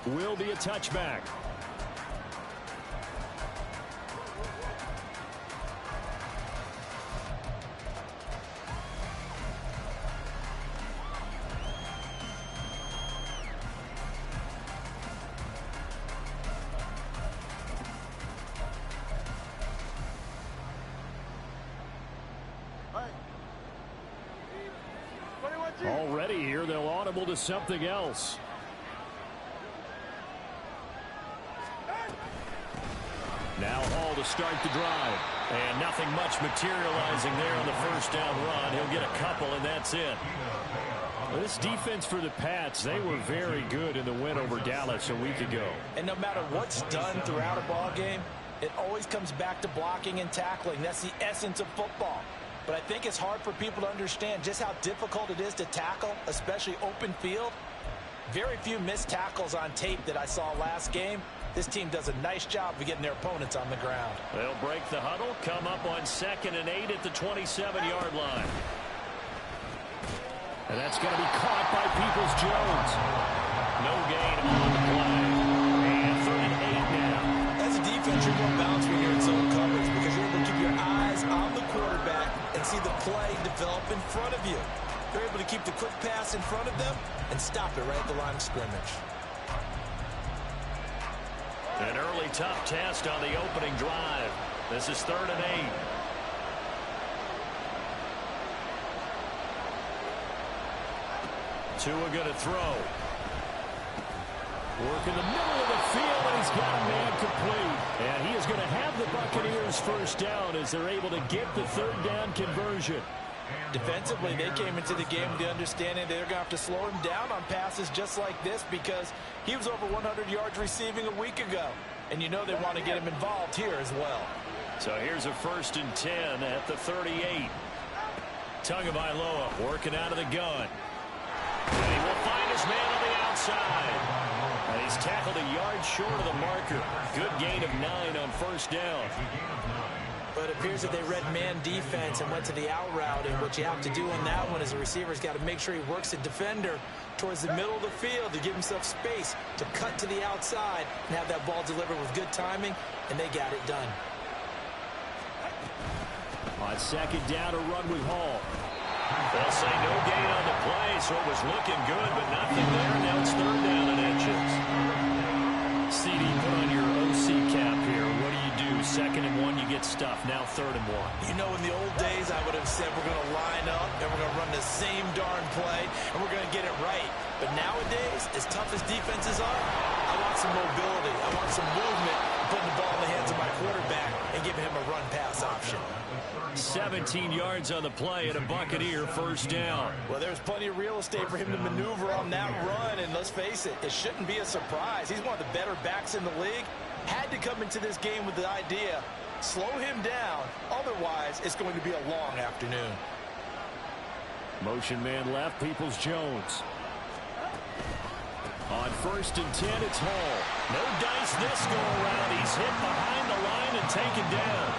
will be a touchback. Already here, they'll audible to something else. Now Hall to start the drive. And nothing much materializing there on the first down run. He'll get a couple, and that's it. This defense for the Pats, they were very good in the win over Dallas a week ago. And no matter what's done throughout a ball game, it always comes back to blocking and tackling. That's the essence of football. But I think it's hard for people to understand just how difficult it is to tackle, especially open field. Very few missed tackles on tape that I saw last game. This team does a nice job of getting their opponents on the ground. They'll break the huddle, come up on 2nd and 8 at the 27-yard line. And that's going to be caught by Peoples-Jones. No gain on the play. And 3rd and 8 now. As a defense, you're going to bounce when you're in zone coverage because you're able to keep your eyes on the quarterback and see the play develop in front of you. You're able to keep the quick pass in front of them and stop it right at the line of scrimmage. An early tough test on the opening drive. This is 3rd and 8. Tua going to throw. Work in the middle of the field, and he's got a man complete. And he is going to have the Buccaneers first down as they're able to get the 3rd down conversion. Defensively, they came into the game with the understanding they're going to have to slow him down on passes just like this because he was over 100 yards receiving a week ago. And you know they want to get him involved here as well. So here's a 1st and 10 at the 38. Tagovailoa working out of the gun. And he will find his man on the outside. And he's tackled a yard short of the marker. Good gain of 9 on 1st down. But it appears that they read man defense and went to the out route. And what you have to do on that one is the receiver's got to make sure he works the defender towards the middle of the field to give himself space to cut to the outside and have that ball delivered with good timing, and they got it done. On 2nd down, a run with Hall. They'll say no gain on the play, so it was looking good, but nothing there. Now it's 3rd down and inches. CD, put on your OC cap here. What do you do? 2nd and 1, you get stuffed. Now 3rd and 1. You know, in the old days, I would have said we're going to line up and we're going to run the same darn play and we're going to get it right. But nowadays, as tough as defenses are, I want some mobility. I want some movement, putting the ball in the hands of my quarterback and giving him a run-pass option. 17 yards on the play and a Buccaneer 1st down. Well, there's plenty of real estate for him to maneuver on that run, and let's face it, it shouldn't be a surprise. He's one of the better backs in the league. Had to come into this game with the idea, slow him down, otherwise it's going to be a long afternoon. Motion man left, Peoples-Jones. On 1st and 10, it's Hall. No dice this go around. He's hit behind the line and taken down.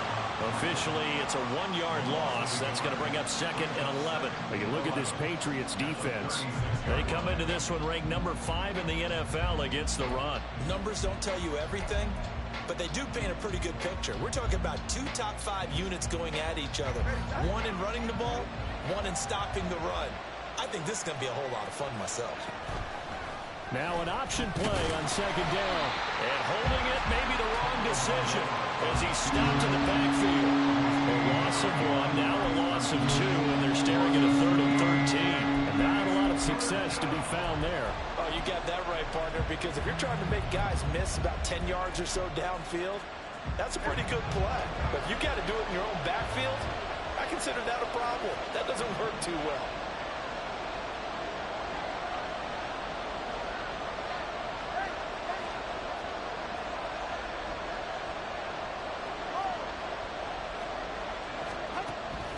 Officially, it's a 1-yard loss. That's going to bring up 2nd and 11. But you look at this Patriots defense. They come into this one ranked number 5 in the NFL against the run. Numbers don't tell you everything, but they do paint a pretty good picture. We're talking about 2 top 5 units going at each other. One in running the ball, one in stopping the run. I think this is going to be a whole lot of fun myself. Now an option play on 2nd down. And holding it may be the wrong decision as he stopped in the backfield. A loss of 1, now a loss of 2, and they're staring at a 3rd and 13. And not a lot of success to be found there. Oh, you got that right, partner, because if you're trying to make guys miss about 10 yards or so downfield, that's a pretty good play. But if you got to do it in your own backfield, I consider that a problem. That doesn't work too well.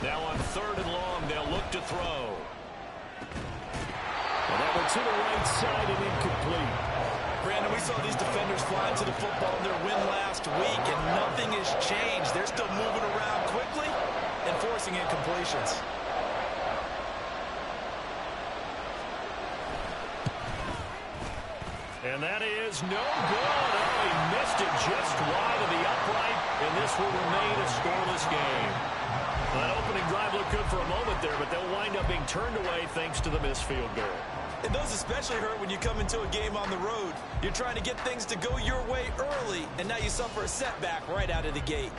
Now on 3rd and long, they'll look to throw. And that one to the right side and incomplete. Brandon, we saw these defenders flying to the football in their win last week, and nothing has changed. They're still moving around quickly and forcing incompletions. And that is no good. Oh, he missed it just wide of the upright, and this will remain a scoreless game. That opening drive looked good for a moment there, but they'll wind up being turned away thanks to the missed field goal. And those especially hurt when you come into a game on the road. You're trying to get things to go your way early, and now you suffer a setback right out of the gate.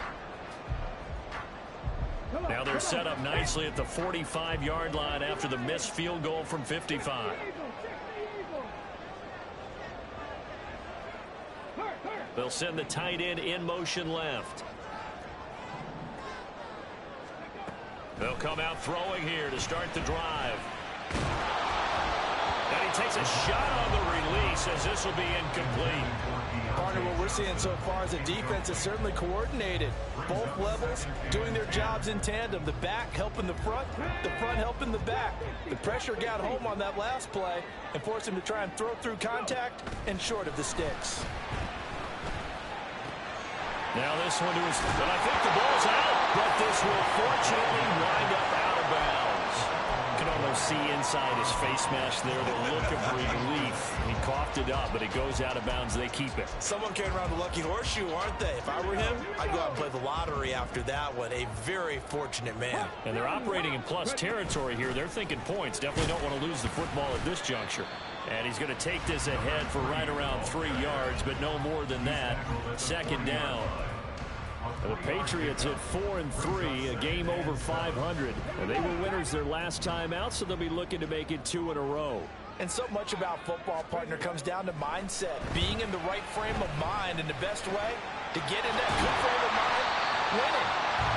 Now they're set up nicely at the 45-yard line after the missed field goal from 55. They'll send the tight end in motion left. They'll come out throwing here to start the drive. And he takes a shot on the release as this will be incomplete. Partner, what we're seeing so far is a defense is certainly coordinated. Both levels doing their jobs in tandem. The back helping the front helping the back. The pressure got home on that last play and forced him to try and throw through contact and short of the sticks. Now this one is, but I think the ball's out, but this will fortunately wind up out of bounds. You can almost see inside his face mask there the look of relief. He coughed it up, but it goes out of bounds. They keep it. Someone carrying around the lucky horseshoe, aren't they? If I were him, I'd go out and play the lottery after that one. A very fortunate man. And they're operating in plus territory here. They're thinking points. Definitely don't want to lose the football at this juncture. And he's going to take this ahead for right around 3 yards, but no more than that. Second down. The Patriots at 4-3, a game over 500. And they were winners their last time out, so they'll be looking to make it 2 in a row. And so much about football, partner, comes down to mindset. Being in the right frame of mind, and the best way to get in that good frame of mind, winning.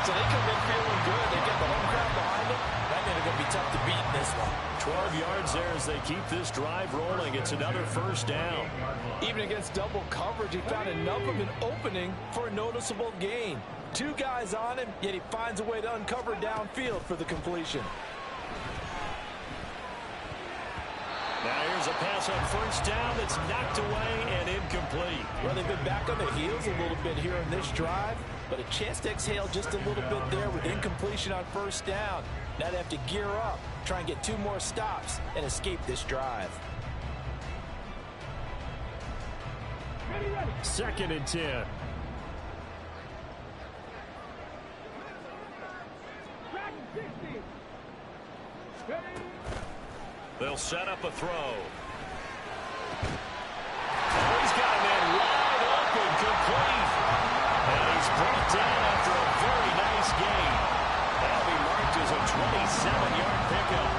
So they come in feeling good. They get the home crowd behind them. That means they're going to be tough to beat in this one. 12 yards there as they keep this drive rolling. It's another first down. Even against double coverage, he found enough of an opening for a noticeable gain. 2 guys on him, yet he finds a way to uncover downfield for the completion. Now here's a pass on first down that's knocked away and incomplete. Well, they've been back on their heels a little bit here in this drive, but a chance to exhale just a little bit there with incompletion on first down. Now they have to gear up, try and get 2 more stops and escape this drive. Second and 10. They'll set up a throw. Oh, he's got a man wide open, complete. And he's brought down after a very nice gain. That'll be marked as a 27-yard pickup.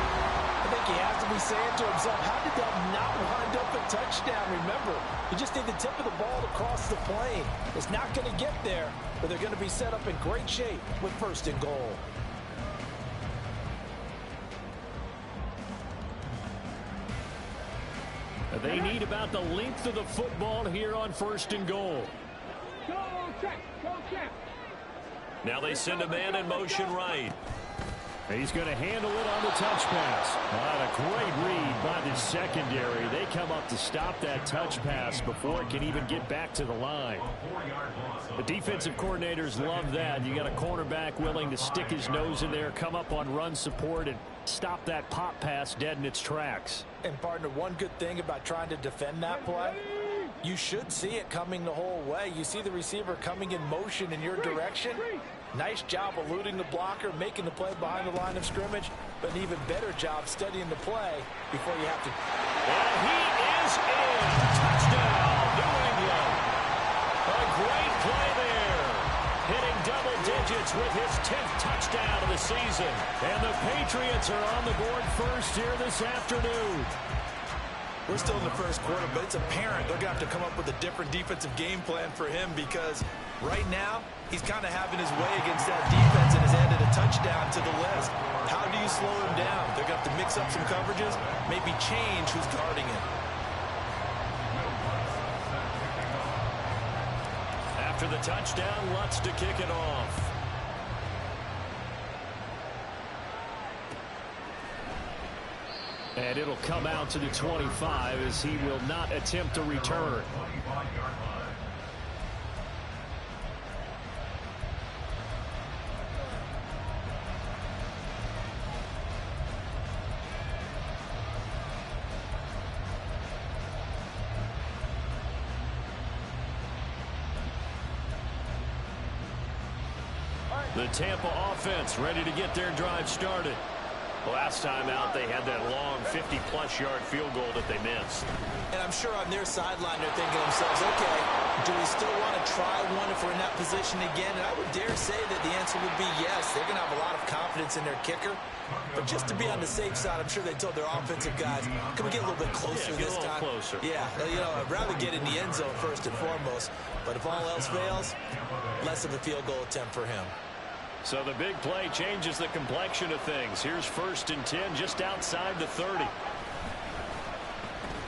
I think he has to be saying to himself, how did that not wind up a touchdown? Remember, you just need the tip of the ball to cross the plane. It's not going to get there, but they're going to be set up in great shape with first and goal. They need about the length of the football here on first and goal. Now they send a man in motion right. He's going to handle it on the touch pass. A great read by the secondary. They come up to stop that touch pass before it can even get back to the line. The defensive coordinators love that. You got a cornerback willing to stick his nose in there, come up on run support, and stop that pop pass dead in its tracks. And, partner, one good thing about trying to defend that play, you should see it coming the whole way. You see the receiver coming in motion in your direction. Nice job eluding the blocker, making the play behind the line of scrimmage, but an even better job studying the play before you have to. And he is in. Touchdown, New England. A great play there. Hitting double digits with his 10th touchdown of the season. And the Patriots are on the board first here this afternoon. We're still in the first quarter, but it's apparent they're going to have to come up with a different defensive game plan for him because right now he's kind of having his way against that defense and has added a touchdown to the list. How do you slow him down? They're going to have to mix up some coverages, maybe change who's guarding him. After the touchdown, Lutz to kick it off. And it'll come out to the 25 as he will not attempt a return. The Tampa offense ready to get their drive started. Last time out, they had that long 50-plus yard field goal that they missed. And I'm sure on their sideline they're thinking to themselves, okay, do we still want to try one if we're in that position again? And I would dare say that the answer would be yes. They're going to have a lot of confidence in their kicker. But just to be on the safe side, I'm sure they told their offensive guys, can we get a little bit closer this time? Closer. Yeah, you know, I'd rather get in the end zone first and foremost. But if all else fails, less of a field goal attempt for him. So the big play changes the complexion of things. Here's 1st and 10 just outside the 30.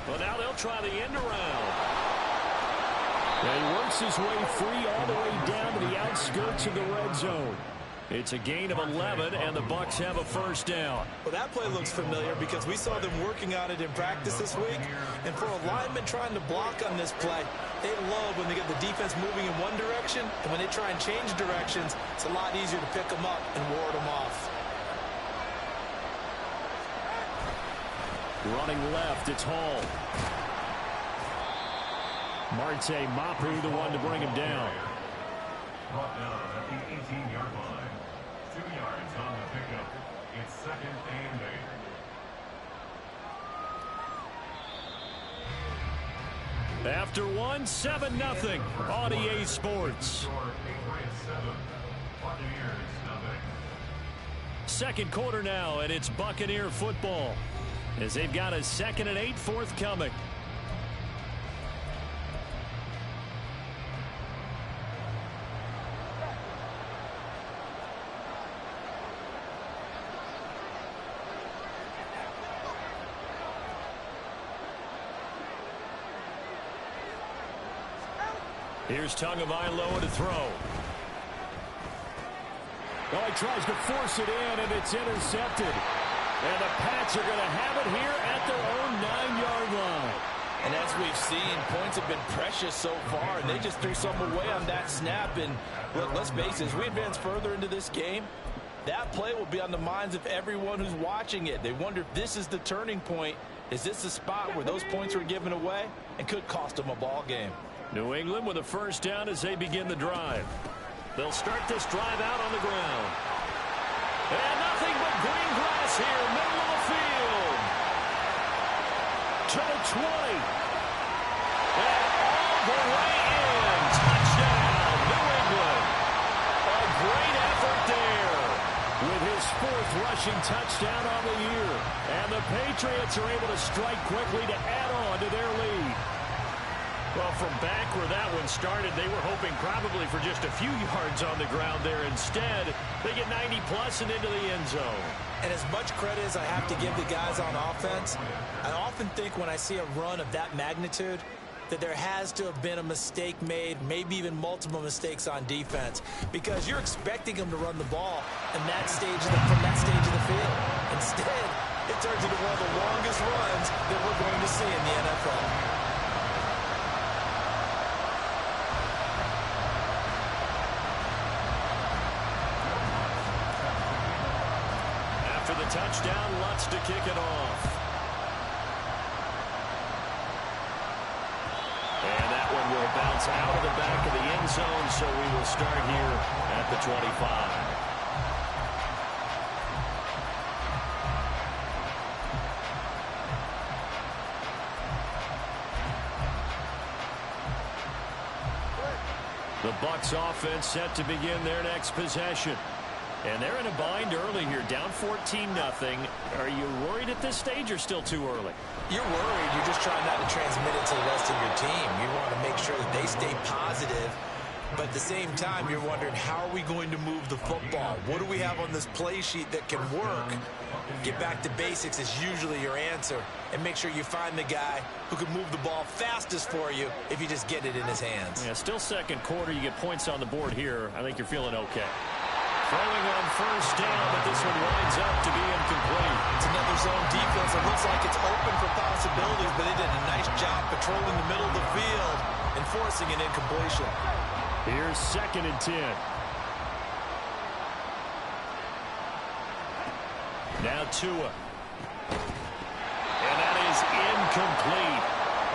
Well, now they'll try the end around. And he works his way free all the way down to the outskirts of the red zone. It's a gain of 11, and the Bucs have a 1st down. Well, that play looks familiar because we saw them working on it in practice this week. And for a lineman trying to block on this play, they love when they get the defense moving in one direction. And when they try and change directions, it's a lot easier to pick them up and ward them off. Running left, it's Hall. Marte Mapu, the one to bring him down. Brought down at the 18-yard line. 2 yards on the pickup. It's 2nd and 8. After one, 7-0 on EA Sports. Second quarter now, and it's Buccaneer football as they've got a 2nd and 8 forthcoming. Here's Tagovailoa to throw. Oh, he tries to force it in, and it's intercepted. And the Pats are going to have it here at their own 9-yard line. And as we've seen, points have been precious so far, and they just threw some away on that snap. And look, let's face it, as we advance further into this game, that play will be on the minds of everyone who's watching it. They wonder if this is the turning point. Is this the spot where those points were given away and could cost them a ball game? New England with a 1st down as they begin the drive. They'll start this drive out on the ground. And nothing but green grass here, middle of the field. To the 20. And all the way in. Touchdown, New England. A great effort there with his 4th rushing touchdown on the year. And the Patriots are able to strike quickly to add on to their lead. Well, from back where that one started, they were hoping probably for just a few yards on the ground there. Instead, they get 90-plus and into the end zone. And as much credit as I have to give the guys on offense, I often think when I see a run of that magnitude that there has to have been a mistake made, maybe even multiple mistakes on defense, because you're expecting them to run the ball in that stage from that stage of the field. Instead, it turns into one of the longest runs that we're going to see in the NFL. The touchdown, Lutz to kick it off. And that one will bounce out of the back of the end zone, so we will start here at the 25. The Bucs offense set to begin their next possession. And they're in a bind early here, down 14-0. Are you worried at this stage or still too early? You're worried. You're just trying not to transmit it to the rest of your team. You want to make sure that they stay positive. But at the same time, you're wondering, how are we going to move the football? What do we have on this play sheet that can work? Get back to basics is usually your answer. And make sure you find the guy who can move the ball fastest for you if you just get it in his hands. Yeah, still second quarter. You get points on the board here. I think you're feeling okay. Throwing on 1st down, but this one winds up to be incomplete. It's another zone defense. It looks like it's open for possibilities, but they did a nice job patrolling the middle of the field and forcing an incompletion. Here's 2nd and 10. Now Tua. And that is incomplete.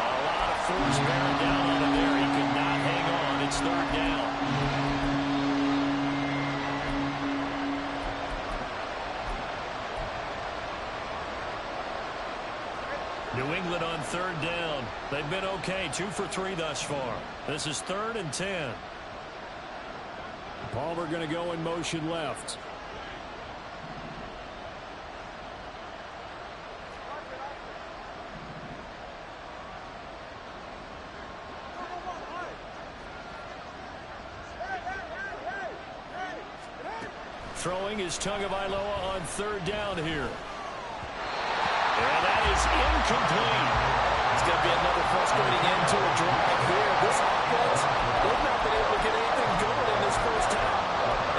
A lot of force bearing down on him there. He could not hang on. It's 3rd down. New England on third down. They've been okay, 2 for 3 thus far. This is 3rd and 10. Palmer going to go in motion left. Throwing is Tagovailoa on third down here. And that is incomplete. It's going to be another frustrating end to a drive here. This offense, they've not been able to get anything going in this first half.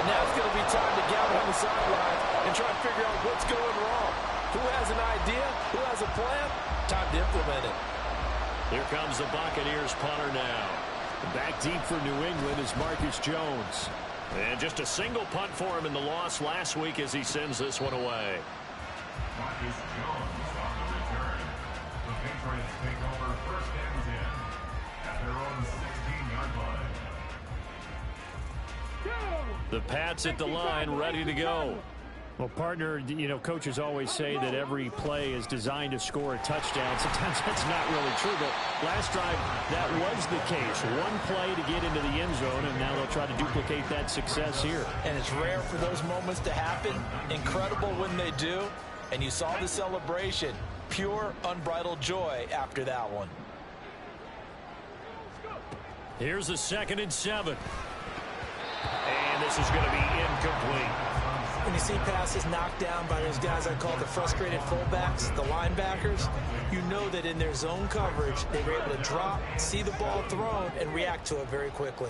And now it's going to be time to gather on the sidelines and try to figure out what's going wrong. Who has an idea? Who has a plan? Time to implement it. Here comes the Buccaneers punter now. Back deep for New England is Marcus Jones. And just a single punt for him in the loss last week as he sends this one away. Marcus Jones on the return. The Patriots take over 1st and 10 at their own 16-yard line. The Pats at the line, ready to go. Well, partner, you know, coaches always say that every play is designed to score a touchdown. Sometimes that's not really true, but last drive, that was the case. One play to get into the end zone, and now they'll try to duplicate that success here. And it's rare for those moments to happen. Incredible when they do. And you saw the celebration. Pure, unbridled joy after that one. Here's a 2nd and 7. And this is going to be incomplete. When you see passes knocked down by those guys I call the frustrated fullbacks, the linebackers, you know that in their zone coverage, they were able to drop, see the ball thrown, and react to it very quickly.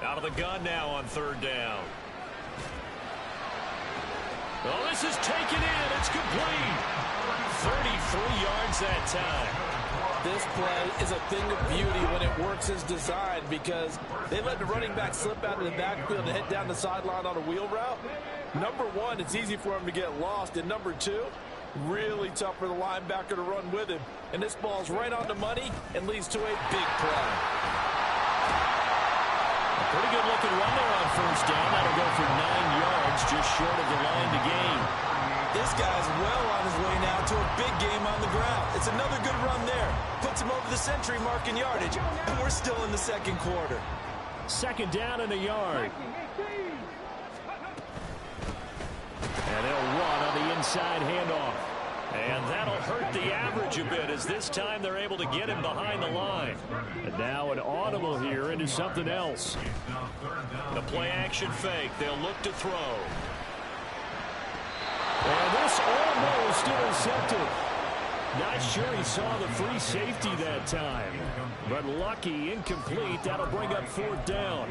Out of the gun now on third down. Oh, this is taken in. It's complete. 33 yards that time. This play is a thing of beauty when it works as designed because they let the running back slip out of the backfield and head down the sideline on a wheel route. Number one, it's easy for him to get lost. And number two, really tough for the linebacker to run with him. And this ball's right on the money and leads to a big play. Pretty good looking run there on first down. That'll go for 9 yards, just short of the line to gain. This guy's well on his way now to a big game on the ground. It's another good run there. Puts him over the century mark in yardage. And we're still in the second quarter. 2nd down and a yard. And they'll run on the inside handoff. And that'll hurt the average a bit as this time they're able to get him behind the line. And now an audible here into something else. The play action fake. They'll look to throw. And this almost intercepted. Not sure he saw the free safety that time. But lucky, incomplete. That'll bring up 4th down.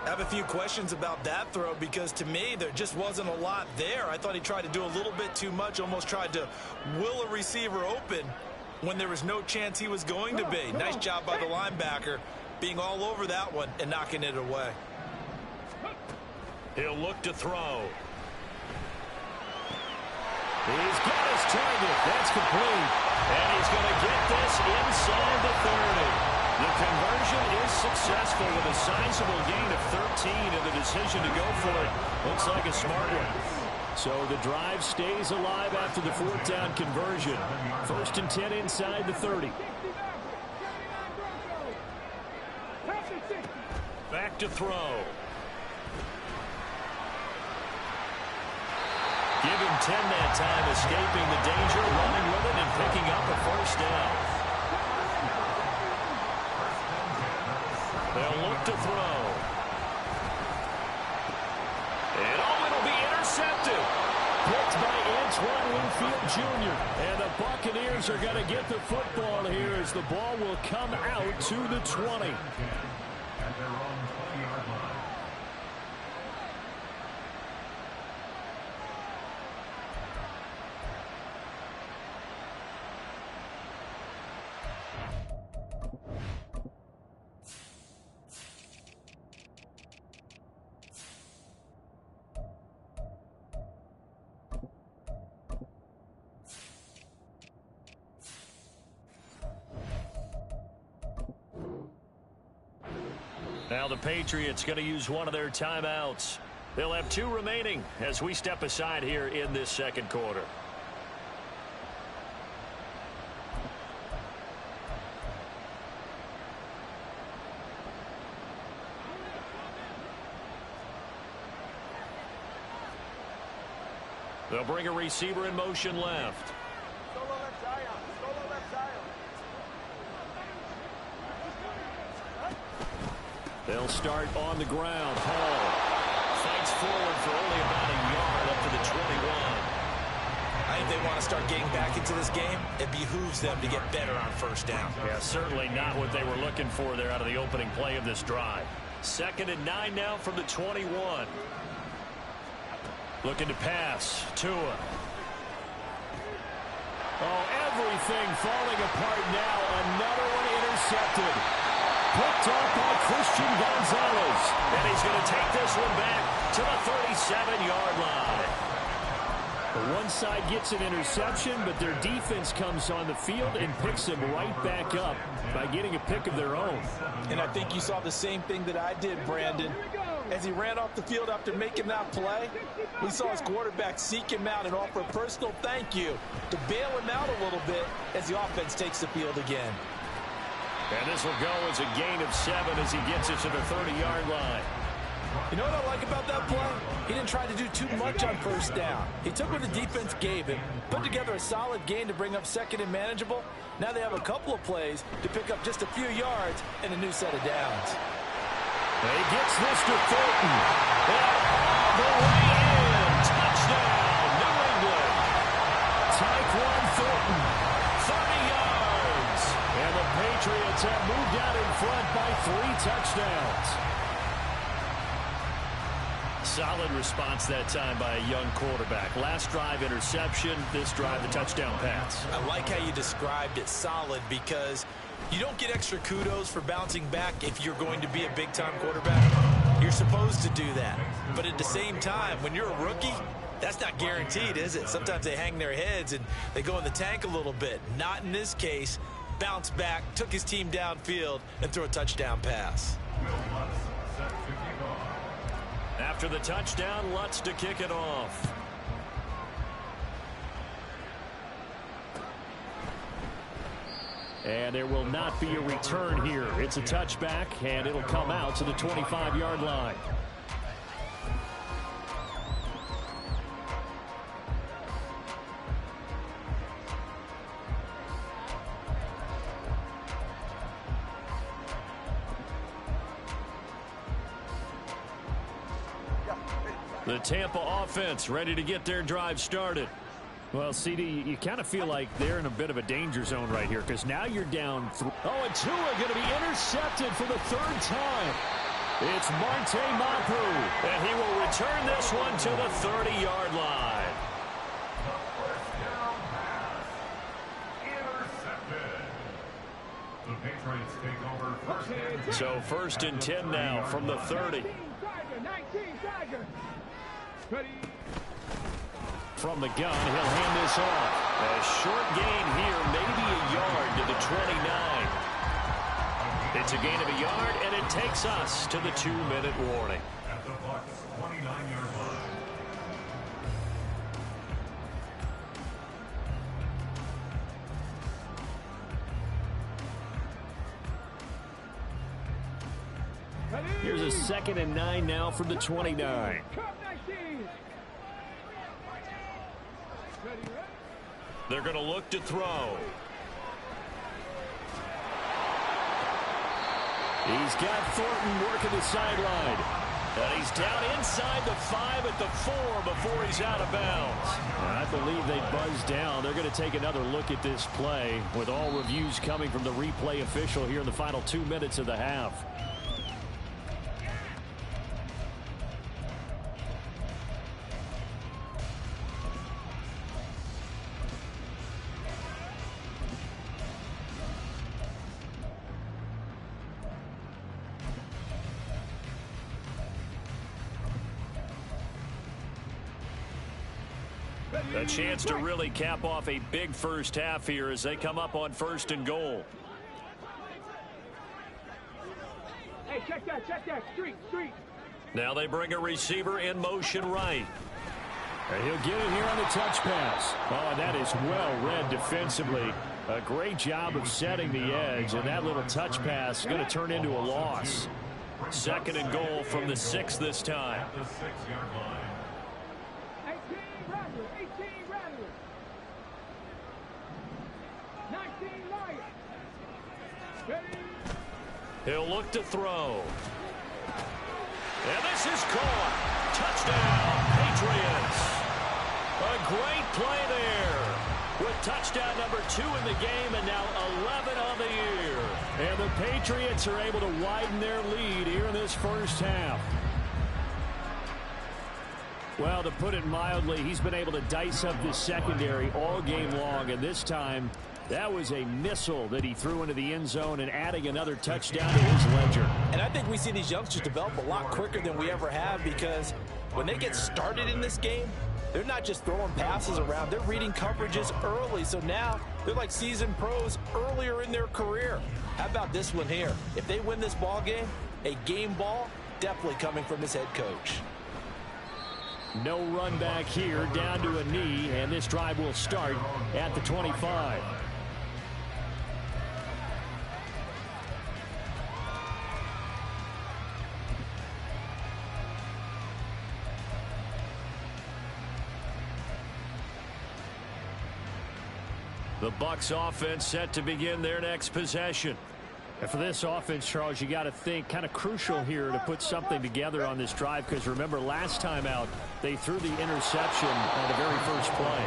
I have a few questions about that throw because to me there just wasn't a lot there. I thought he tried to do a little bit too much, almost tried to will a receiver open when there was no chance he was going to be. Nice job by the linebacker being all over that one and knocking it away. He'll look to throw. He's got his target. That's complete. And he's going to get this inside the 30. The conversion is successful with a sizable gain of 13 and the decision to go for it. Looks like a smart one. So the drive stays alive after the 4th down conversion. 1st and 10 inside the 30. Back to throw. Give him 10 that time, escaping the danger, running with it, and picking up a 1st down. They'll look to throw. And it'll be intercepted. Picked by Antoine Winfield Jr. And the Buccaneers are going to get the football here as the ball will come out to the 20. At their own 20-yard line. Now the Patriots going to use one of their timeouts. They'll have 2 remaining as we step aside here in this second quarter. They'll bring a receiver in motion left. They'll start on the ground. Hall fights forward for only about a yard up to the 21. I think they want to start getting back into this game. It behooves them to get better on first down. Yeah, certainly not what they were looking for there out of the opening play of this drive. 2nd and 9 now from the 21. Looking to pass. Tua. Oh, everything falling apart now. Another one intercepted. Picked off by Christian Gonzalez. And he's going to take this one back to the 37-yard line. The one side gets an interception, but their defense comes on the field and picks them right back up by getting a pick of their own. And I think you saw the same thing that I did, Brandon. As he ran off the field after making that play, we saw his quarterback seek him out and offer a personal thank you to bail him out a little bit as the offense takes the field again. And this will go as a gain of 7 as he gets it to the 30-yard line. You know what I like about that play? He didn't try to do too much on first down. He took what the defense gave him, put together a solid gain to bring up 2nd and manageable. Now they have a couple of plays to pick up just a few yards and a new set of downs. He gets this to Thornton. And all the way in. Touchdown, New England. Tyquan Thornton. 30 yards. And the Patriots have moved out in front by 3 touchdowns. Solid response that time by a young quarterback. Last drive, interception. This drive, the touchdown pass. I like how you described it, solid, because you don't get extra kudos for bouncing back if you're going to be a big-time quarterback. You're supposed to do that. But at the same time, when you're a rookie, that's not guaranteed, is it? Sometimes they hang their heads and they go in the tank a little bit. Not in this case. Bounce back, took his team downfield, and threw a touchdown pass. After the touchdown, Lutz to kick it off. And there will not be a return here. It's a touchback, and it'll come out to the 25-yard line. The Tampa offense ready to get their drive started. Well, CD, you kind of feel like they're in a bit of a danger zone right here because now you're down. Oh, and Tua going to be intercepted for the 3rd time. It's Marte Mapu. And he will return this one to the 30-yard line. The Patriots take over first and 10. So 1st and 10 now from the 30. From the gun, he'll hand this off. A short gain here, maybe a yard to the 29. It's a gain of a yard, and it takes us to the 2-minute warning. At the Bucs' 29-yard line. Here's a 2nd and 9 now from the 29. They're going to look to throw. He's got Thornton working the sideline. And he's down inside the 5 at the 4 before he's out of bounds. I believe they buzzed down. They're going to take another look at this play with all reviews coming from the replay official here in the final 2 minutes of the half. A chance to really cap off a big first half here as they come up on 1st and goal. check that. Street. Now they bring a receiver in motion right. And he'll get it here on the touch pass. Oh, and that is well read defensively. A great job of setting the edge, and that little touch pass is going to turn into a loss. 2nd and goal from the 6 this time. At the 6-yard line. 18 Rattlers. 19 Lions. Ready? He'll look to throw. And this is caught. Touchdown, Patriots. A great play there. With touchdown number 2 in the game and now 11 on the year. And the Patriots are able to widen their lead here in this first half. Well, to put it mildly, he's been able to dice up this secondary all game long, and this time that was a missile that he threw into the end zone and adding another touchdown to his ledger. And I think we see these youngsters develop a lot quicker than we ever have, because when they get started in this game, they're not just throwing passes around. They're reading coverages early. So now they're like seasoned pros earlier in their career. How about this one here? If they win this ball game, a game ball definitely coming from his head coach. No run back here, down to a knee, and this drive will start at the 25. The Bucs offense set to begin their next possession. And for this offense, Charles, you got to think kind of crucial here to put something together on this drive, because remember last time out they threw the interception on the very first play.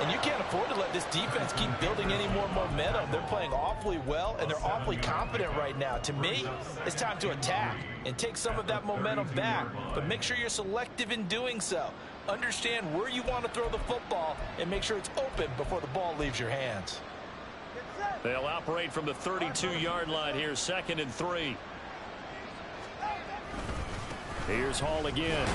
And you can't afford to let this defense keep building any more momentum. They're playing awfully well, and they're awfully confident right now. To me, it's time to attack and take some of that momentum back, but make sure you're selective in doing so. Understand where you want to throw the football and make sure it's open before the ball leaves your hands. They'll operate from the 32-yard line here, 2nd and 3. Here's Hall again.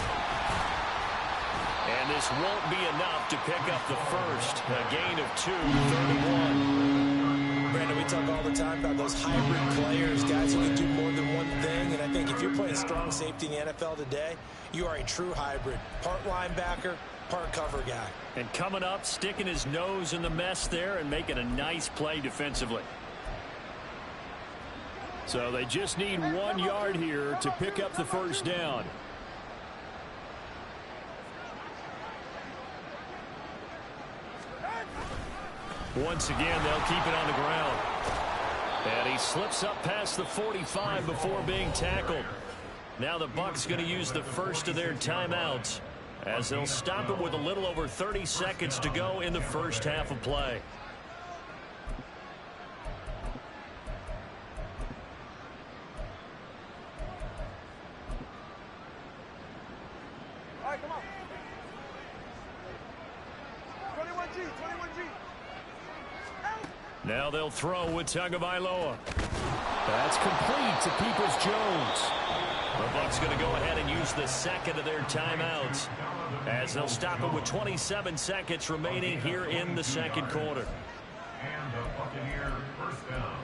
And this won't be enough to pick up the first. A gain of 2, 31. Brandon, we talk all the time about those hybrid players, guys who can do more than one thing. And I think if you're playing strong safety in the NFL today, you are a true hybrid. Part linebacker, part cover guy. And coming up, sticking his nose in the mess there and making a nice play defensively. So they just need 1 yard here to pick up the first down. Once again, they'll keep it on the ground. And he slips up past the 45 before being tackled. Now the Bucs going to use the first of their timeouts, as they'll stop it with a little over 30 seconds to go in the first half of play. All right, come on. 21G. Now they'll throw with Tagovailoa. That's complete to Peoples-Jones. The Bucs going to go ahead and use the second of their timeouts, as they'll stop it with 27 seconds remaining here in the second quarter. And the Buccaneer first down.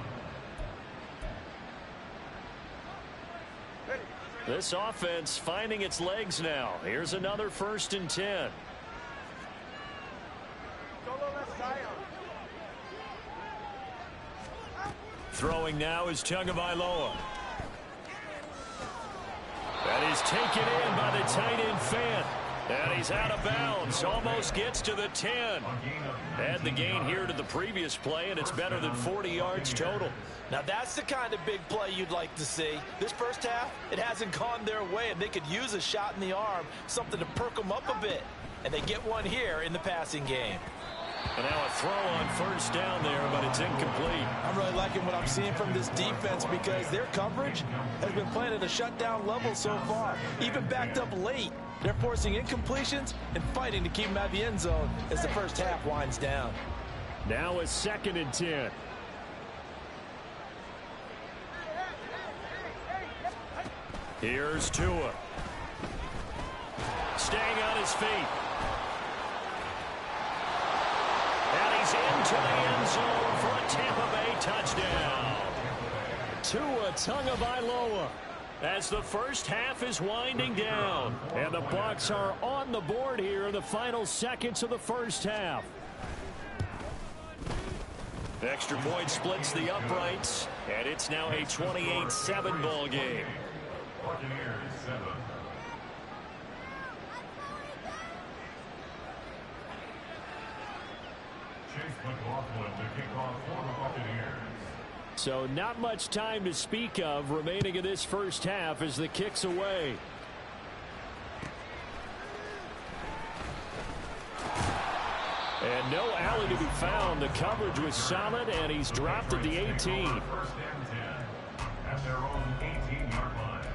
This offense finding its legs now. Here's another 1st and 10. Throwing now is Tagovailoa. That is taken in by the tight end Fant. And he's out of bounds. Almost gets to the 10. Add the gain here to the previous play, and it's better than 40 yards total. Now that's the kind of big play you'd like to see. This first half, it hasn't gone their way, and they could use a shot in the arm, something to perk them up a bit. And they get one here in the passing game. And now a throw on 1st down there, but it's incomplete. I'm really liking what I'm seeing from this defense, because their coverage has been playing at a shutdown level so far. Even backed up late, they're forcing incompletions and fighting to keep them out of the end zone as the first half winds down. Now a 2nd and 10. Here's Tua. Staying on his feet. And he's into the end zone for a Tampa Bay touchdown. Tua Tagovailoa. as the first half is winding down. And the Bucs are on the board here in the final seconds of the first half. Extra point splits the uprights, and it's now a 28-7 ball game. Buccaneers 7. Chase McLaughlin to kick off for the Buccaneers. So not much time to speak of remaining in this first half as the kick's away. And no alley to be found. The coverage was solid, and he's dropped at the 18. First and 10 at their own 18-yard line.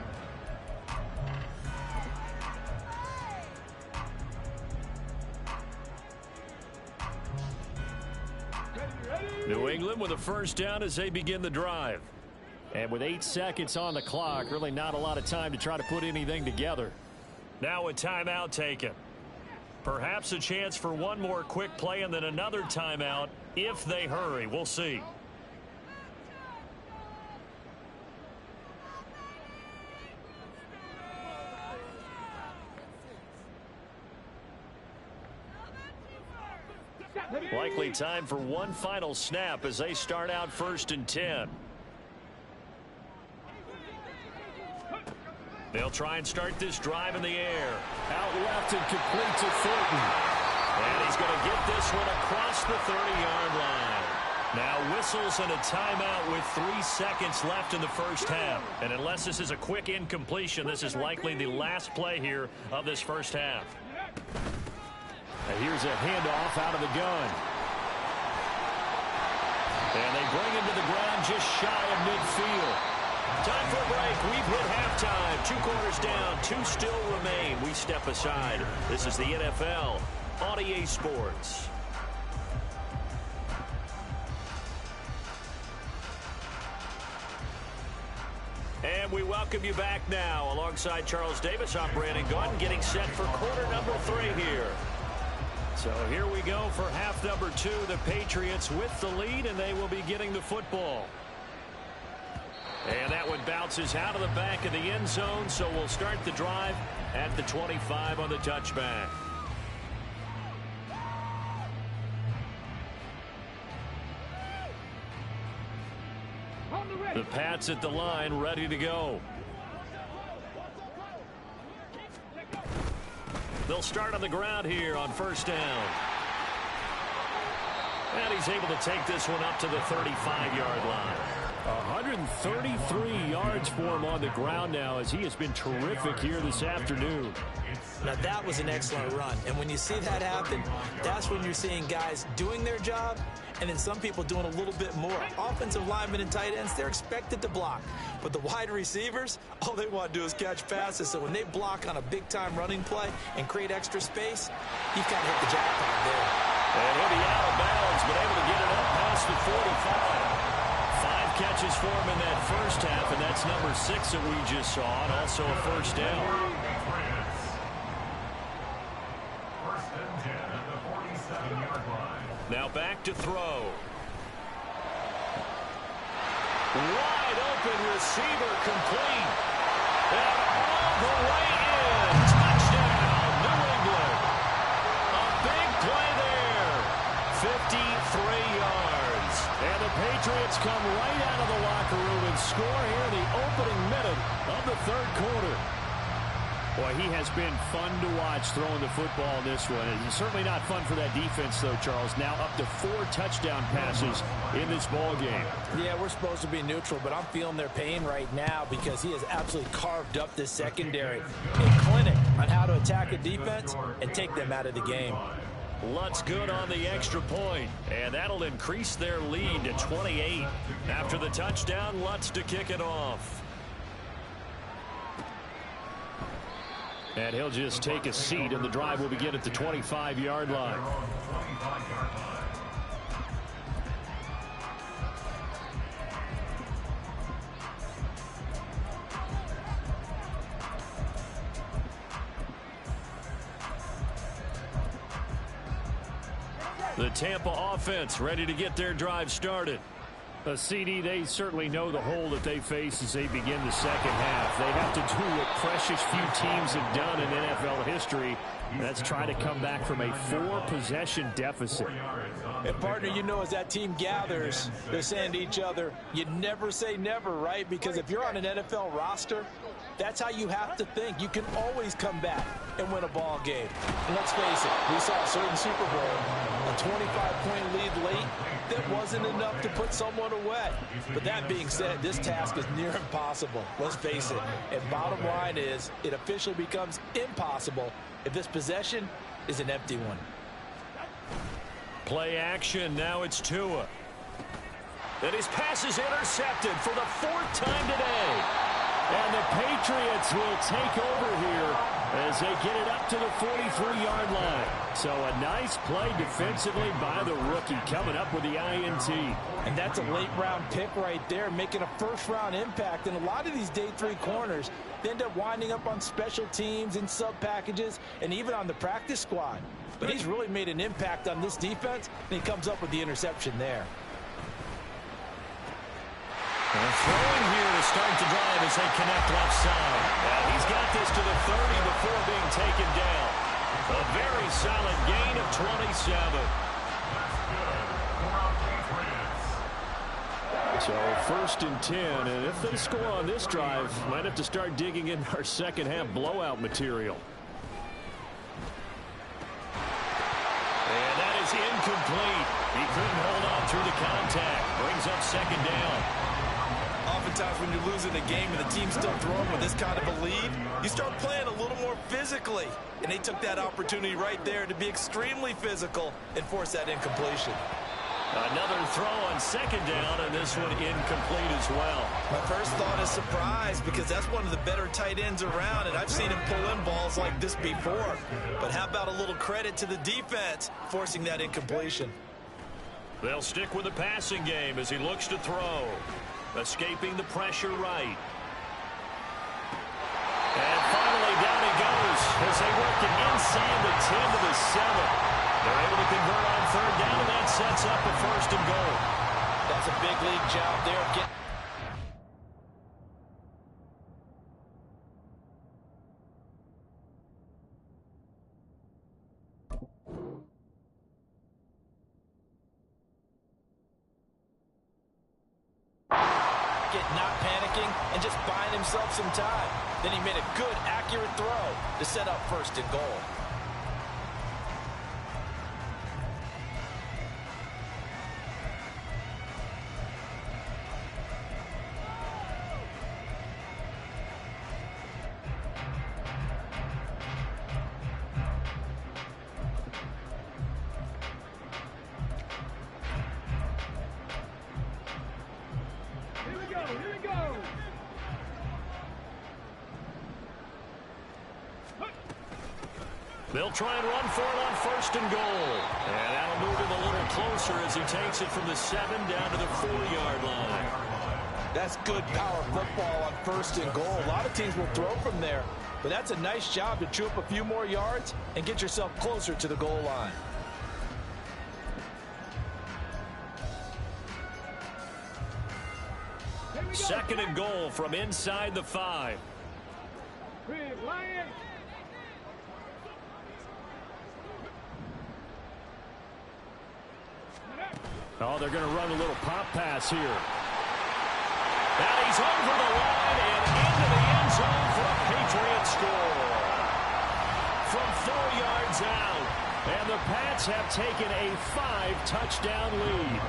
New England with a first down as they begin the drive. And with 8 seconds on the clock, really not a lot of time to try to put anything together. Now a timeout taken. Perhaps a chance for one more quick play and then another timeout if they hurry. We'll see. Likely time for one final snap as they start out 1st and 10. They'll try and start this drive in the air. Out left and complete to Thornton. And he's going to get this one across the 30-yard line. Now whistles and a timeout with 3 seconds left in the first half. And unless this is a quick incompletion, this is likely the last play here of this first half. And here's a handoff out of the gun. And they bring him to the ground just shy of midfield. Time for a break. We've hit halftime. 2 quarters down. 2 still remain. We step aside. This is the NFL on EA Sports. And we welcome you back now. Alongside Charles Davis, I'm Brandon Gaudin, getting set for quarter number 3 here. So here we go for half number 2. The Patriots with the lead, and they will be getting the football. And that one bounces out of the back of the end zone, so we'll start the drive at the 25 on the touchback. The Pats at the line, ready to go. They'll start on the ground here on first down. And he's able to take this one up to the 35-yard line. 133 yards for him on the ground now as he has been terrific here this afternoon. Now that was an excellent run, and when you see that happen, that's when you're seeing guys doing their job and then some people doing a little bit more. Offensive linemen and tight ends, they're expected to block, but the wide receivers, all they want to do is catch passes. So when they block on a big-time running play and create extra space, you've got to hit the jackpot there. And he'll be out of bounds, but able to get it up past the 45. 5 catches for him in that first half, and that's number 6 that we just saw, and also a first down. First and 10 at the 47-yard line. Now back to throw. Wide open receiver complete. And all the way in. Touchdown, New England. A big play there. 53 yards. And the Patriots come right out of the locker room and score here in the opening minute of the 3rd quarter. Boy, he has been fun to watch throwing the football in this one. It's certainly not fun for that defense, though, Charles. Now up to 4 touchdown passes in this ball game. Yeah, we're supposed to be neutral, but I'm feeling their pain right now because he has absolutely carved up this secondary. A clinic on how to attack a defense and take them out of the game. Lutz good on the extra point, and that'll increase their lead to 28. After the touchdown, Lutz to kick it off. And he'll just take a seat, and the drive will begin at the 25-yard line. The Tampa offense ready to get their drive started. CD, they certainly know the hole that they face as they begin the second half. They have to do what precious few teams have done in NFL history. That's try to come back from a 4-possession deficit. And, partner, you know, as that team gathers, they're saying to each other, you never say never, right? Because if you're on an NFL roster, that's how you have to think. You can always come back and win a ball game. And let's face it, we saw a certain Super Bowl, a 25-point lead late, that wasn't enough to put someone away. But that being said, this task is near impossible. Let's face it. And bottom line is, it officially becomes impossible if this possession is an empty one. Play action. Now it's Tua. And his pass is intercepted for the 4th time today. And the Patriots will take over here as they get it up to the 43-yard line. So a nice play defensively by the rookie, coming up with the INT. And that's a late-round pick right there, making a first-round impact. And a lot of these day 3 corners, they end up winding up on special teams and sub-packages and even on the practice squad. But he's really made an impact on this defense, and he comes up with the interception there. And throwing here to start the drive as they connect left side. And he's got this to the 30 before being taken down. A very solid gain of 27. So 1st and 10, and if they score on this drive, might have to start digging in our second half blowout material. And that is incomplete. He couldn't hold on through the contact. Brings up 2nd down. Oftentimes when you're losing a game and the team's still throwing with this kind of a lead, you start playing a little more physically. And they took that opportunity right there to be extremely physical and force that incompletion. Another throw on 2nd down, and this one incomplete as well. My first thought is surprise, because that's one of the better tight ends around, and I've seen him pull in balls like this before. But how about a little credit to the defense forcing that incompletion? They'll stick with the passing game as he looks to throw. Escaping the pressure right. And finally down he goes as they work it inside the 10 to the 7. They're able to convert on 3rd down, and that sets up a 1st and goal. That's a big league job there. Not panicking and just buying himself some time. Then he made a good, accurate throw to set up 1st and goal. They'll try and run for it on 1st and goal. And that'll move him a little closer as he takes it from the 7 down to the 4-yard line. That's good power football on 1st and goal. A lot of teams will throw from there, but that's a nice job to chew up a few more yards and get yourself closer to the goal line. Second and goal from inside the 5. Oh, they're going to run a little pop pass here. And he's over the line and into the end zone for a Patriot score. From 4 yards out. And the Pats have taken a 5-touchdown lead.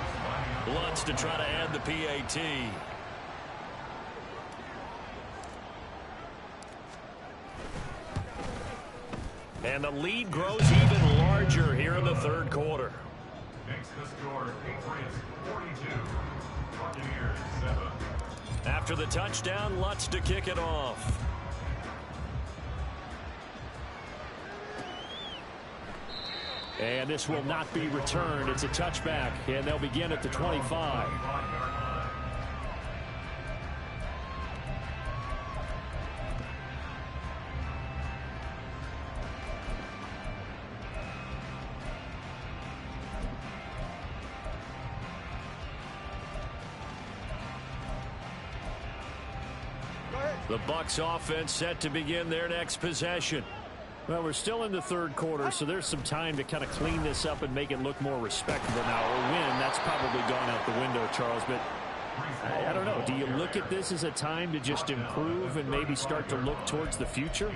Lutz to try to add the PAT. And the lead grows even larger here in the 3rd quarter. Makes the score Patriots 42, Buccaneers 7. After the touchdown, Lutz to kick it off. And this will not be returned. It's a touchback, and they'll begin at the 25. The Bucs offense set to begin their next possession. Well, we're still in the third quarter, so there's some time to kind of clean this up and make it look more respectable now. A win, that's probably gone out the window, Charles, but I don't know. Do you look at this as a time to just improve and maybe start to look towards the future?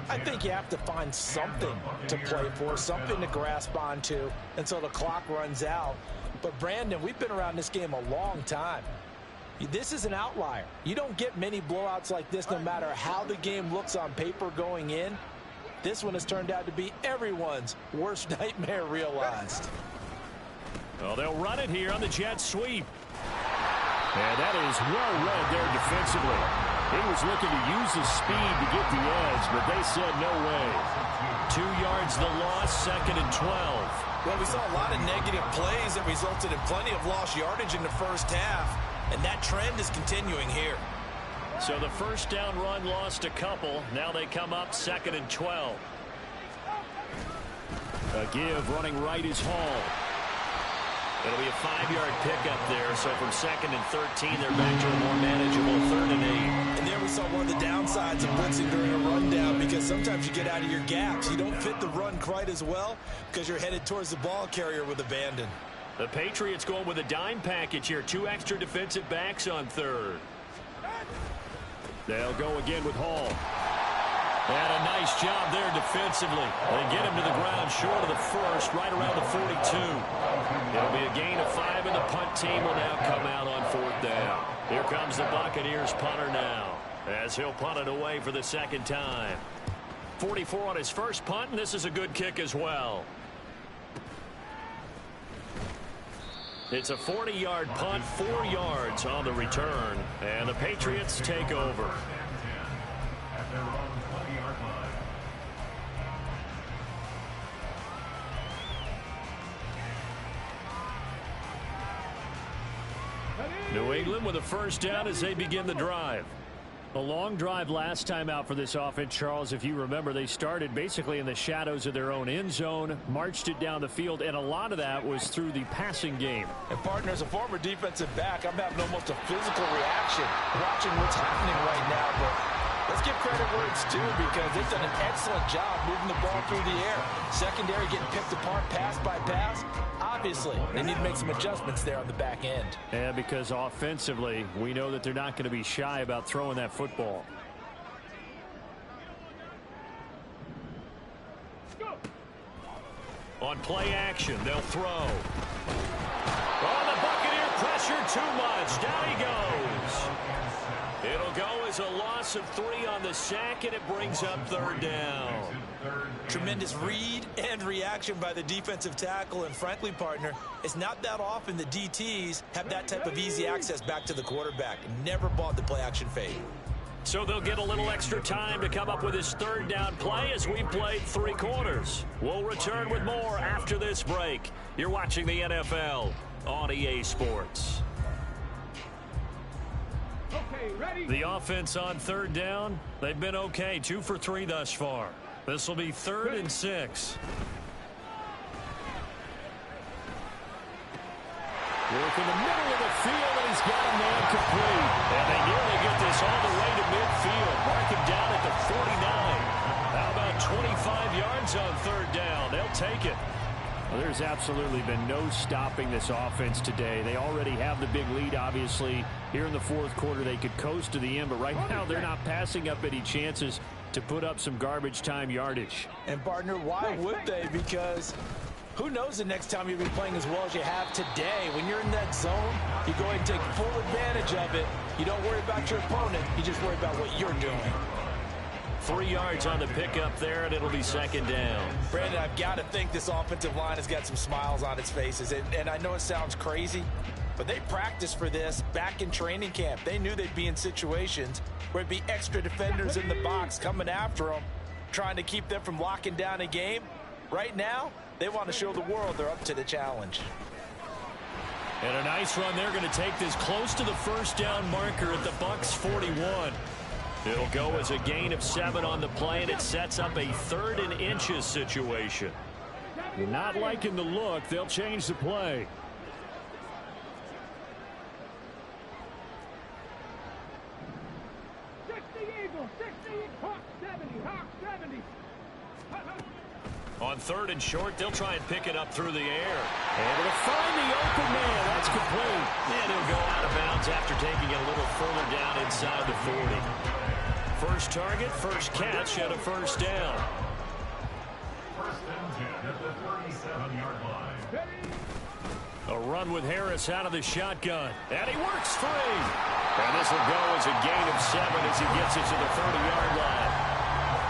I think you have to find something to play for, something to grasp onto until the clock runs out. But, Brandon, we've been around this game a long time. This is an outlier. You don't get many blowouts like this no matter how the game looks on paper going in. This one has turned out to be everyone's worst nightmare realized. Well, they'll run it here on the jet sweep. And that is well read there defensively. He was looking to use his speed to get the edge, but they said no way. 2 yards the loss, 2nd and 12. Well, we saw a lot of negative plays that resulted in plenty of lost yardage in the first half, and that trend is continuing here. So the first down run lost a couple. Now they come up 2nd and 12. A give running right is Hall. It'll be a 5-yard pickup there. So from 2nd and 13, they're back to a more manageable 3rd and 8. And there we saw one of the downsides of blitzing during a rundown, because sometimes you get out of your gaps. You don't fit the run quite as well because you're headed towards the ball carrier with abandon. The Patriots going with a dime package here. 2 extra defensive backs on 3rd. They'll go again with Hall. And a nice job there defensively. They get him to the ground short of the first, right around the 42. It'll be a gain of 5, and the punt team will now come out on 4th down. Here comes the Buccaneers punter now, as he'll punt it away for the 2nd time. 44 on his first punt, and this is a good kick as well. It's a 40-yard punt, 4 yards on the return, and the Patriots take over. At their own 20-yard line. New England with a first down as they begin the drive. A long drive last time out for this offense, Charles. If you remember, they started basically in the shadows of their own end zone, marched it down the field, and a lot of that was through the passing game. And, partner, as a former defensive back, I'm having almost a physical reaction watching what's happening right now. But let's give credit where it's due, because they've done an excellent job moving the ball through the air. Secondary getting picked apart pass by pass. Obviously, they need to make some adjustments there on the back end. Yeah, because offensively, we know that they're not going to be shy about throwing that football. On play action, they'll throw. Oh, the Buccaneer pressure too much. Down he goes. It'll go as a loss of 3 on the sack, and it brings up 3rd down. Tremendous read and reaction by the defensive tackle, and frankly, partner, it's not that often the DTs have that type of easy access back to the quarterback. Never bought the play action fade. So they'll get a little extra time to come up with his 3rd down play as we've played 3 quarters. We'll return with more after this break. You're watching the NFL on EA Sports. Okay, ready? The offense on 3rd down, they've been okay, 2 for 3 thus far. This will be 3rd and 6. Work in the middle of the field, and he's got a man complete. And they nearly get this all the way to midfield. Mark him down at the 49. How about 25 yards on 3rd down? They'll take it. Well, there's absolutely been no stopping this offense today. They already have the big lead, obviously. Here in the 4th quarter, they could coast to the end, but right now they're not passing up any chances to put up some garbage time yardage. And, partner, why would they? Because who knows the next time you'll be playing as well as you have today. When you're in that zone, you go ahead and take full advantage of it. You don't worry about your opponent. You just worry about what you're doing. 3 yards on the pickup there, and it'll be 2nd down. Brandon, I've got to think this offensive line has got some smiles on its faces. And I know it sounds crazy, but they practiced for this back in training camp. They knew they'd be in situations where it'd be extra defenders in the box coming after them, trying to keep them from locking down a game. Right now, they want to show the world they're up to the challenge. And a nice run. They're going to take this close to the 1st down marker at the Bucs 41. It'll go as a gain of 7 on the play, and it sets up a 3rd and inches situation. Not liking the look. They'll change the play. on 60, Hawk 70, Hawk 70. On 3rd and short, they'll try and pick it up through the air. Able to find the open man. That's complete. And he'll go out of bounds after taking it a little further down inside the 40. First target, first catch, and a first down. First and 10 at the 37-yard line. A run with Harris out of the shotgun. And he works free. And this will go as a gain of 7 as he gets it to the 30-yard line.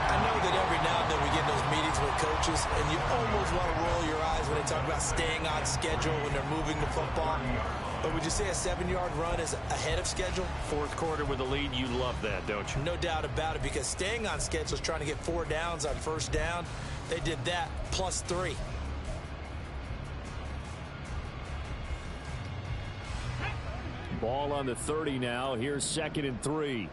I know that every now and then we get in those meetings with coaches, and you almost want to roll your eyes when they talk about staying on schedule when they're moving the football. But would you say a 7-yard run is ahead of schedule? Fourth quarter with the lead, you love that, don't you? No doubt about it, because staying on schedule is trying to get 4 downs on first down. They did that plus 3. Ball on the 30 now. Here's 2nd and 3.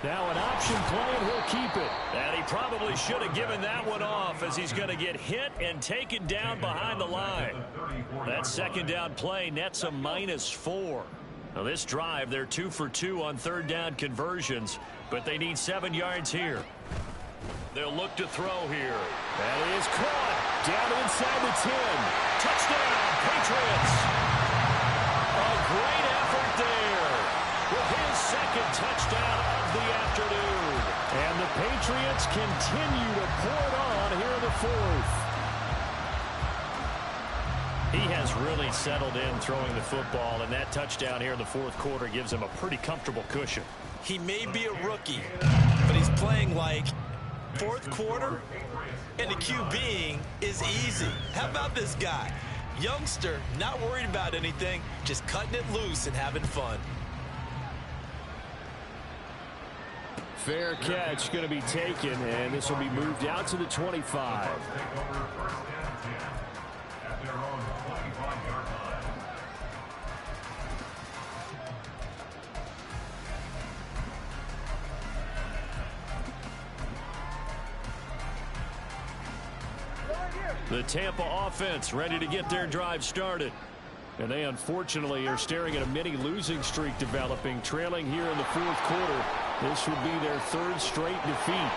Now an option play, and he'll keep it. And he probably should have given that one off as he's going to get hit and taken down behind the line. That second down play nets a -4. Now this drive, they're 2 for 2 on 3rd down conversions, but they need 7 yards here. They'll look to throw here. That is caught. Down inside the 10. Touchdown, Patriots. A great effort there with his 2nd touchdown of the afternoon. And the Patriots continue to pour it on here in the 4th. He has really settled in throwing the football, and that touchdown here in the 4th quarter gives him a pretty comfortable cushion. He may be a rookie, but he's playing like 4th quarter, and the QBing is easy. How about this guy? Youngster, not worried about anything, just cutting it loose and having fun. Fair catch going to be taken, and this will be moved out to the 25. The Tampa offense ready to get their drive started. And they unfortunately are staring at a mini losing streak developing, trailing here in the 4th quarter. This would be their 3rd straight defeat.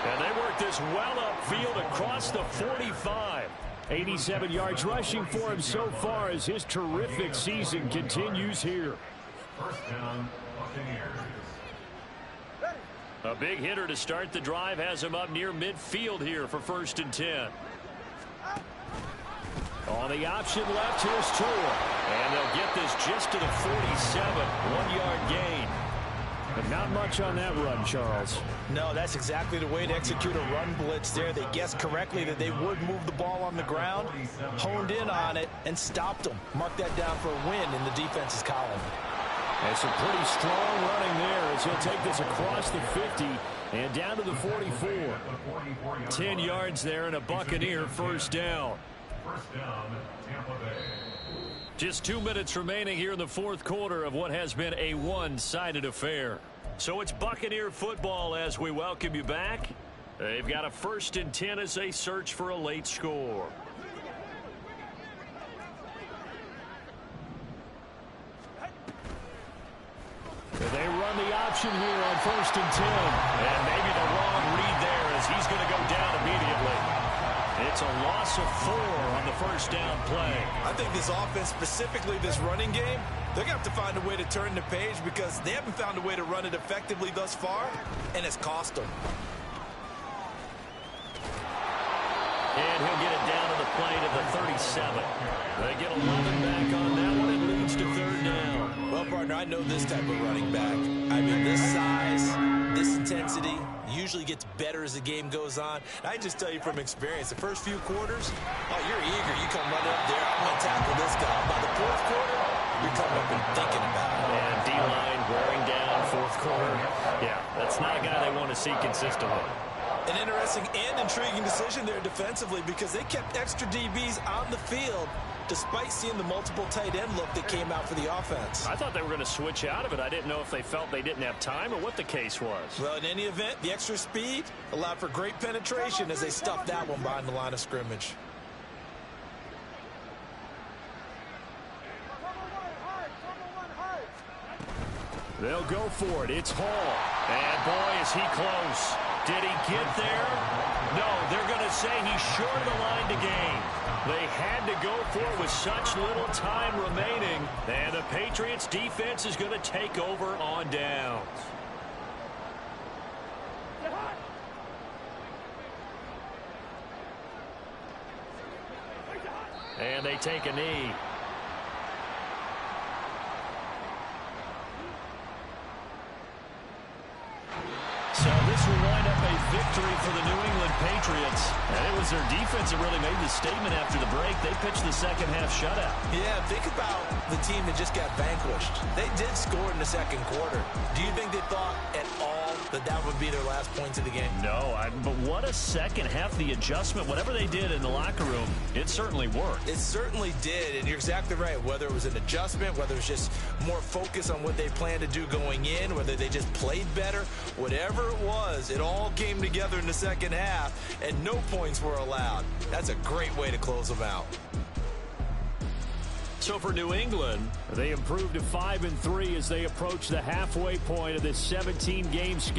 And they work this well upfield across the 45. 87 yards rushing for him so far as his terrific season continues here. First down, Buccaneers. A big hitter to start the drive has him up near midfield here for 1st and 10. On the option left, here's Tua. And they'll get this just to the 47. 1-yard gain. But not much on that run, Charles. No, that's exactly the way to execute a run blitz there. They guessed correctly that they would move the ball on the ground, honed in on it, and stopped them. Mark that down for a win in the defense's column. And some pretty strong running there as he'll take this across the 50 and down to the 44. 10 yards there and a Buccaneer 1st down. First down, Tampa Bay. Just 2 minutes remaining here in the 4th quarter of what has been a one-sided affair. So it's Buccaneer football as we welcome you back. They've got a 1st and 10 as they search for a late score. They run the option here on 1st and 10. And maybe the wrong read there as he's going to go down immediately. It's a loss of 4 on the 1st down play. I think this offense, specifically this running game, they're going to have to find a way to turn the page because they haven't found a way to run it effectively thus far, and it's cost them. And he'll get it down to the plate of the 37. They get 11 back on that one. It leads to 3rd down. Well, partner, I know this type of running back. I mean, this size, this intensity usually gets better as the game goes on. I just tell you from experience, the first few quarters, oh, you're eager. You come running up there. I'm going to tackle this guy. By the 4th quarter, you're coming up and thinking about it. And D-line wearing down 4th quarter. Yeah, that's not a guy they want to see consistently. An interesting and intriguing decision there defensively because they kept extra DBs on the field despite seeing the multiple tight end look that came out for the offense. I thought they were going to switch out of it. I didn't know if they felt they didn't have time or what the case was. Well, in any event, the extra speed allowed for great penetration as they stuffed that one behind the line of scrimmage. They'll go for it. It's Hall. And boy, is he close. Did he get there? No, they're going to say he's short of the line to gain. They had to go for it with such little time remaining. And the Patriots defense is going to take over on downs. And they take a knee. So this will wind up a victory for the New England Patriots. And it was their defense that really made the statement after the break. They pitched the second half shutout. Yeah, think about the team that just got vanquished. They did score in the second quarter. Do you think they thought at all that would be their last points of the game? No, but what a second half. The adjustment, whatever they did in the locker room, it certainly worked. It certainly did, and you're exactly right. Whether it was an adjustment, whether it was just more focus on what they planned to do going in, whether they just played better, whatever it was, it all came together in the second half, and no points were allowed. That's a great way to close them out. So for New England, they improved to 5-3 as they approach the halfway point of this 17-game schedule.